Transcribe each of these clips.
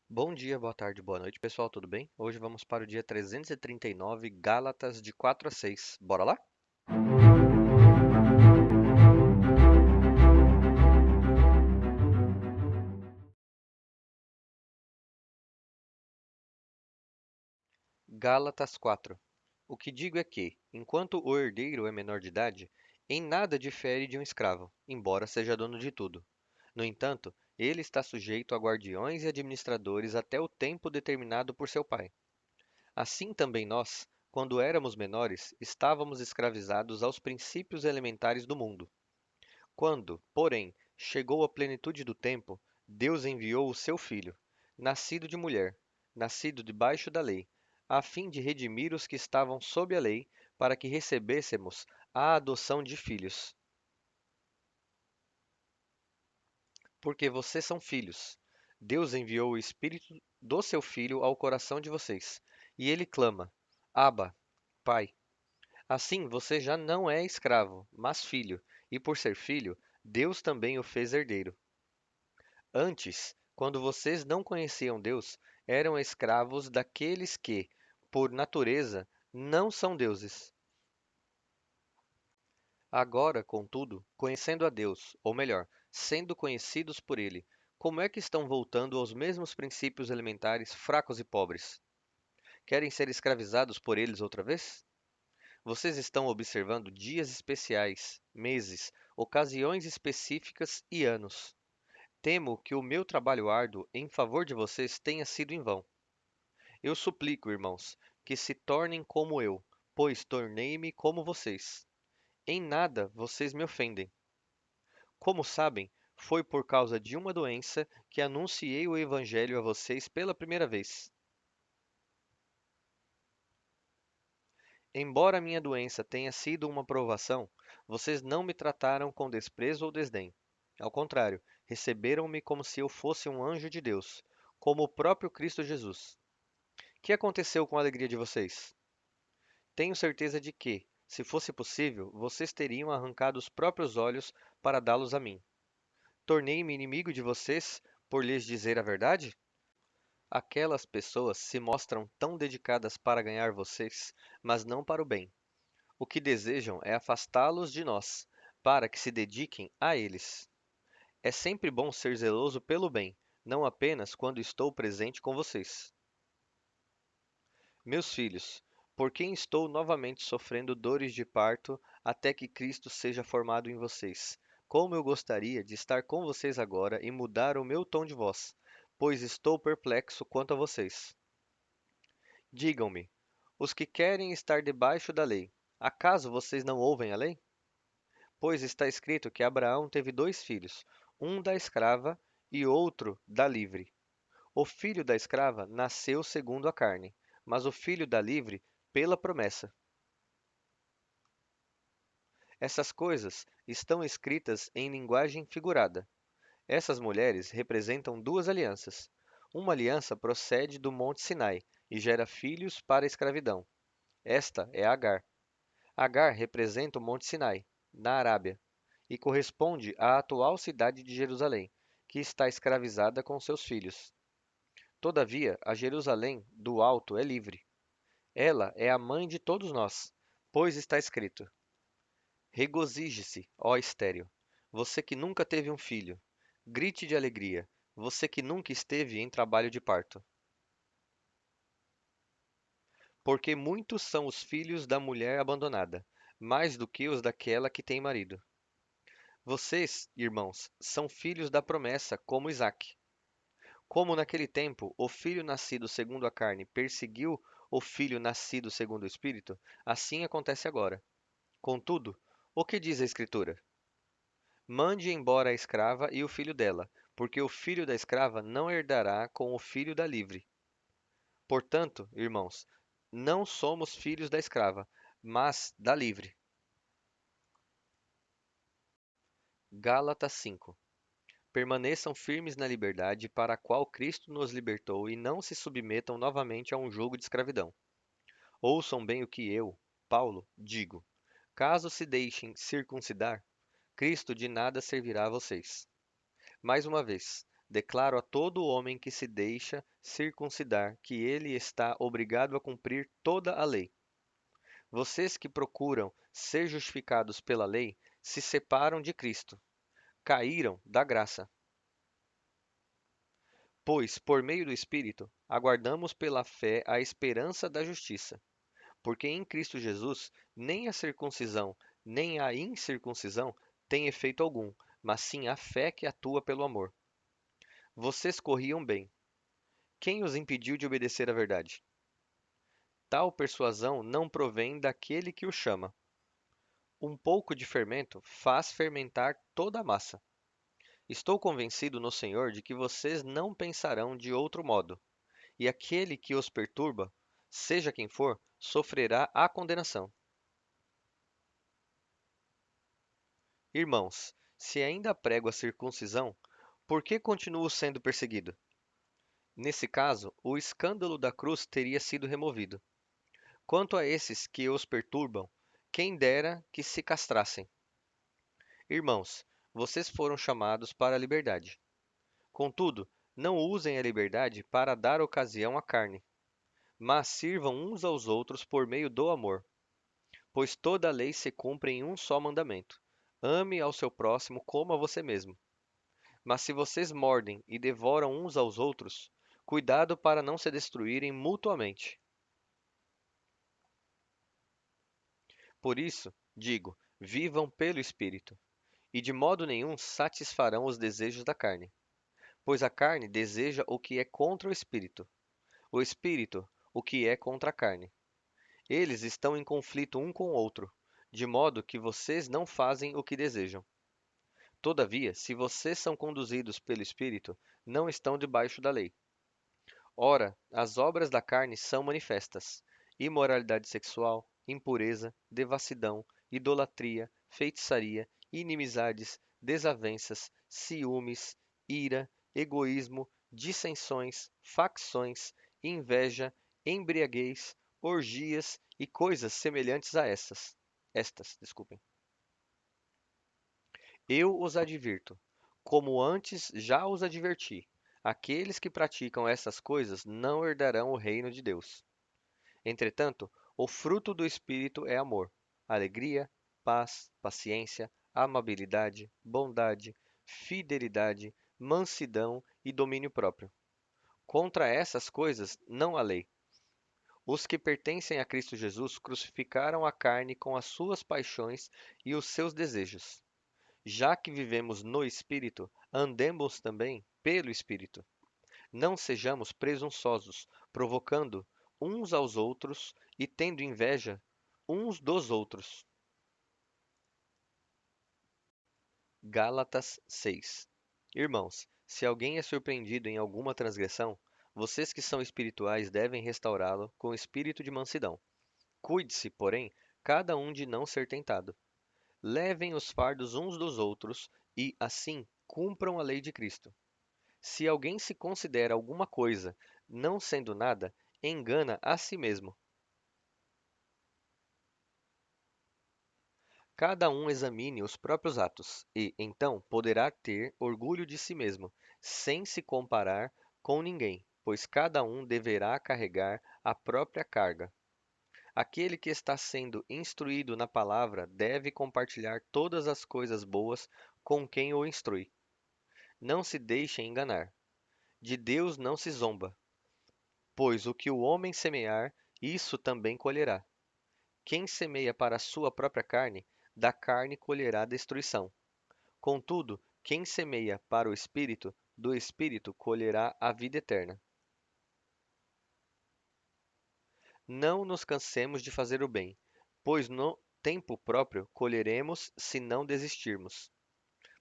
Bom dia, boa tarde, boa noite, pessoal, tudo bem? Hoje vamos para o dia 339, Gálatas de 4 a 6. Bora lá? Gálatas 4. O que digo é que, enquanto o herdeiro é menor de idade, em nada difere de um escravo, embora seja dono de tudo. No entanto, ele está sujeito a guardiões e administradores até o tempo determinado por seu pai. Assim também nós, quando éramos menores, estávamos escravizados aos princípios elementares do mundo. Quando, porém, chegou a plenitude do tempo, Deus enviou o seu Filho, nascido de mulher, nascido debaixo da lei, a fim de redimir os que estavam sob a lei, para que recebêssemos a adoção de filhos. Porque vocês são filhos. Deus enviou o Espírito do seu Filho ao coração de vocês, e ele clama: Abba, Pai. Assim, você já não é escravo, mas filho, e por ser filho, Deus também o fez herdeiro. Antes, quando vocês não conheciam Deus, eram escravos daqueles que, por natureza, não são deuses. Agora, contudo, conhecendo a Deus, ou melhor, sendo conhecidos por Ele, como é que estão voltando aos mesmos princípios elementares fracos e pobres? Querem ser escravizados por eles outra vez? Vocês estão observando dias especiais, meses, ocasiões específicas e anos. Temo que o meu trabalho árduo em favor de vocês tenha sido em vão. Eu suplico, irmãos, que se tornem como eu, pois tornei-me como vocês. Em nada vocês me ofendem. Como sabem, foi por causa de uma doença que anunciei o Evangelho a vocês pela primeira vez. Embora minha doença tenha sido uma provação, vocês não me trataram com desprezo ou desdém. Ao contrário, receberam-me como se eu fosse um anjo de Deus, como o próprio Cristo Jesus. O que aconteceu com a alegria de vocês? Tenho certeza de que, se fosse possível, vocês teriam arrancado os próprios olhos para dá-los a mim. Tornei-me inimigo de vocês por lhes dizer a verdade? Aquelas pessoas se mostram tão dedicadas para ganhar vocês, mas não para o bem. O que desejam é afastá-los de nós, para que se dediquem a eles. É sempre bom ser zeloso pelo bem, não apenas quando estou presente com vocês. Meus filhos, por quem estou novamente sofrendo dores de parto até que Cristo seja formado em vocês? Como eu gostaria de estar com vocês agora e mudar o meu tom de voz, pois estou perplexo quanto a vocês. Digam-me, os que querem estar debaixo da lei, acaso vocês não ouvem a lei? Pois está escrito que Abraão teve dois filhos, um da escrava e outro da livre. O filho da escrava nasceu segundo a carne, mas o filho da livre pela promessa. Essas coisas estão escritas em linguagem figurada. Essas mulheres representam duas alianças. Uma aliança procede do Monte Sinai e gera filhos para a escravidão. Esta é Agar. Agar representa o Monte Sinai, na Arábia, e corresponde à atual cidade de Jerusalém, que está escravizada com seus filhos. Todavia, a Jerusalém do alto é livre. Ela é a mãe de todos nós, pois está escrito: Regozije-se, ó estéril, você que nunca teve um filho. Grite de alegria, você que nunca esteve em trabalho de parto. Porque muitos são os filhos da mulher abandonada, mais do que os daquela que tem marido. Vocês, irmãos, são filhos da promessa, como Isaque. Como naquele tempo o filho nascido segundo a carne perseguiu o filho nascido segundo o espírito, assim acontece agora. Contudo, o que diz a Escritura? Mande embora a escrava e o filho dela, porque o filho da escrava não herdará com o filho da livre. Portanto, irmãos, não somos filhos da escrava, mas da livre. Gálatas 5. Permaneçam firmes na liberdade para a qual Cristo nos libertou e não se submetam novamente a um jugo de escravidão. Ouçam bem o que eu, Paulo, digo. Caso se deixem circuncidar, Cristo de nada servirá a vocês. Mais uma vez, declaro a todo homem que se deixa circuncidar que ele está obrigado a cumprir toda a lei. Vocês que procuram ser justificados pela lei se separam de Cristo, caíram da graça. Pois, por meio do Espírito, aguardamos pela fé a esperança da justiça. Porque em Cristo Jesus, nem a circuncisão, nem a incircuncisão tem efeito algum, mas sim a fé que atua pelo amor. Vocês corriam bem. Quem os impediu de obedecer à verdade? Tal persuasão não provém daquele que o chama. Um pouco de fermento faz fermentar toda a massa. Estou convencido no Senhor de que vocês não pensarão de outro modo, e aquele que os perturba, seja quem for, sofrerá a condenação. Irmãos, se ainda prego a circuncisão, por que continuo sendo perseguido? Nesse caso, o escândalo da cruz teria sido removido. Quanto a esses que os perturbam, quem dera que se castrassem. Irmãos, vocês foram chamados para a liberdade. Contudo, não usem a liberdade para dar ocasião à carne, mas sirvam uns aos outros por meio do amor. Pois toda a lei se cumpre em um só mandamento: ame ao seu próximo como a você mesmo. Mas se vocês mordem e devoram uns aos outros, cuidado para não se destruírem mutuamente. Por isso, digo, vivam pelo Espírito, e de modo nenhum satisfarão os desejos da carne. Pois a carne deseja o que é contra o Espírito o que é contra a carne. Eles estão em conflito um com o outro, de modo que vocês não fazem o que desejam. Todavia, se vocês são conduzidos pelo Espírito, não estão debaixo da lei. Ora, as obras da carne são manifestas: imoralidade sexual, impureza, devassidão, idolatria, feitiçaria, inimizades, desavenças, ciúmes, ira, egoísmo, dissensões, facções, inveja, embriaguez, orgias e coisas semelhantes a desculpem. Eu os advirto, como antes já os adverti: aqueles que praticam essas coisas não herdarão o reino de Deus. Entretanto, o fruto do Espírito é amor, alegria, paz, paciência, amabilidade, bondade, fidelidade, mansidão e domínio próprio. Contra essas coisas não há lei. Os que pertencem a Cristo Jesus crucificaram a carne com as suas paixões e os seus desejos. Já que vivemos no Espírito, andemos também pelo Espírito. Não sejamos presunçosos, provocando uns aos outros e tendo inveja uns dos outros. Gálatas 6. Irmãos, se alguém é surpreendido em alguma transgressão, vocês que são espirituais devem restaurá-lo com espírito de mansidão. Cuide-se, porém, cada um de não ser tentado. Levem os fardos uns dos outros e, assim, cumpram a lei de Cristo. Se alguém se considera alguma coisa, não sendo nada, engana a si mesmo. Cada um examine os próprios atos e, então, poderá ter orgulho de si mesmo, sem se comparar com ninguém, pois cada um deverá carregar a própria carga. Aquele que está sendo instruído na palavra deve compartilhar todas as coisas boas com quem o instrui. Não se deixe enganar. De Deus não se zomba, pois o que o homem semear, isso também colherá. Quem semeia para a sua própria carne, da carne colherá destruição. Contudo, quem semeia para o Espírito, do Espírito colherá a vida eterna. Não nos cansemos de fazer o bem, pois no tempo próprio colheremos se não desistirmos.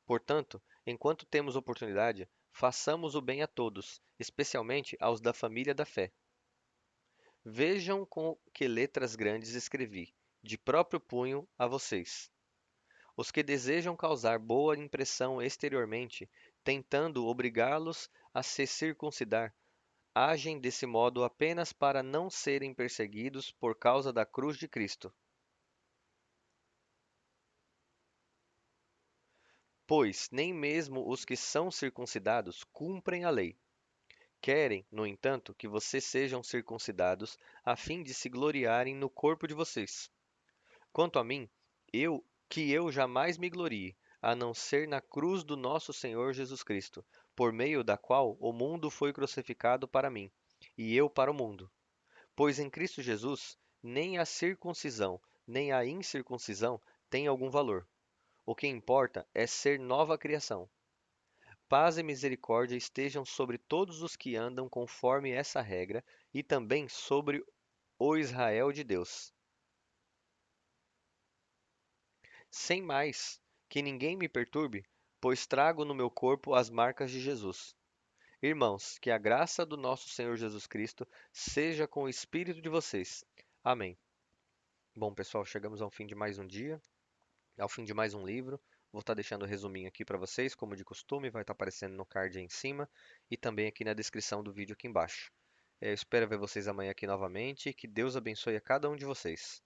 Portanto, enquanto temos oportunidade, façamos o bem a todos, especialmente aos da família da fé. Vejam com que letras grandes escrevi, de próprio punho a vocês. Os que desejam causar boa impressão exteriormente, tentando obrigá-los a se circuncidar, agem desse modo apenas para não serem perseguidos por causa da cruz de Cristo. Pois nem mesmo os que são circuncidados cumprem a lei. Querem, no entanto, que vocês sejam circuncidados, a fim de se gloriarem no corpo de vocês. Quanto a mim, eu jamais me glorie, a não ser na cruz do nosso Senhor Jesus Cristo, por meio da qual o mundo foi crucificado para mim, e eu para o mundo. Pois em Cristo Jesus, nem a circuncisão, nem a incircuncisão têm algum valor. O que importa é ser nova criação. Paz e misericórdia estejam sobre todos os que andam conforme essa regra e também sobre o Israel de Deus. Sem mais, que ninguém me perturbe, pois trago no meu corpo as marcas de Jesus. Irmãos, que a graça do nosso Senhor Jesus Cristo seja com o espírito de vocês. Amém. Bom, pessoal, chegamos ao fim de mais um dia, ao fim de mais um livro. Vou estar deixando o resuminho aqui para vocês, como de costume, vai estar aparecendo no card aí em cima e também aqui na descrição do vídeo aqui embaixo. Eu espero ver vocês amanhã aqui novamente e que Deus abençoe a cada um de vocês.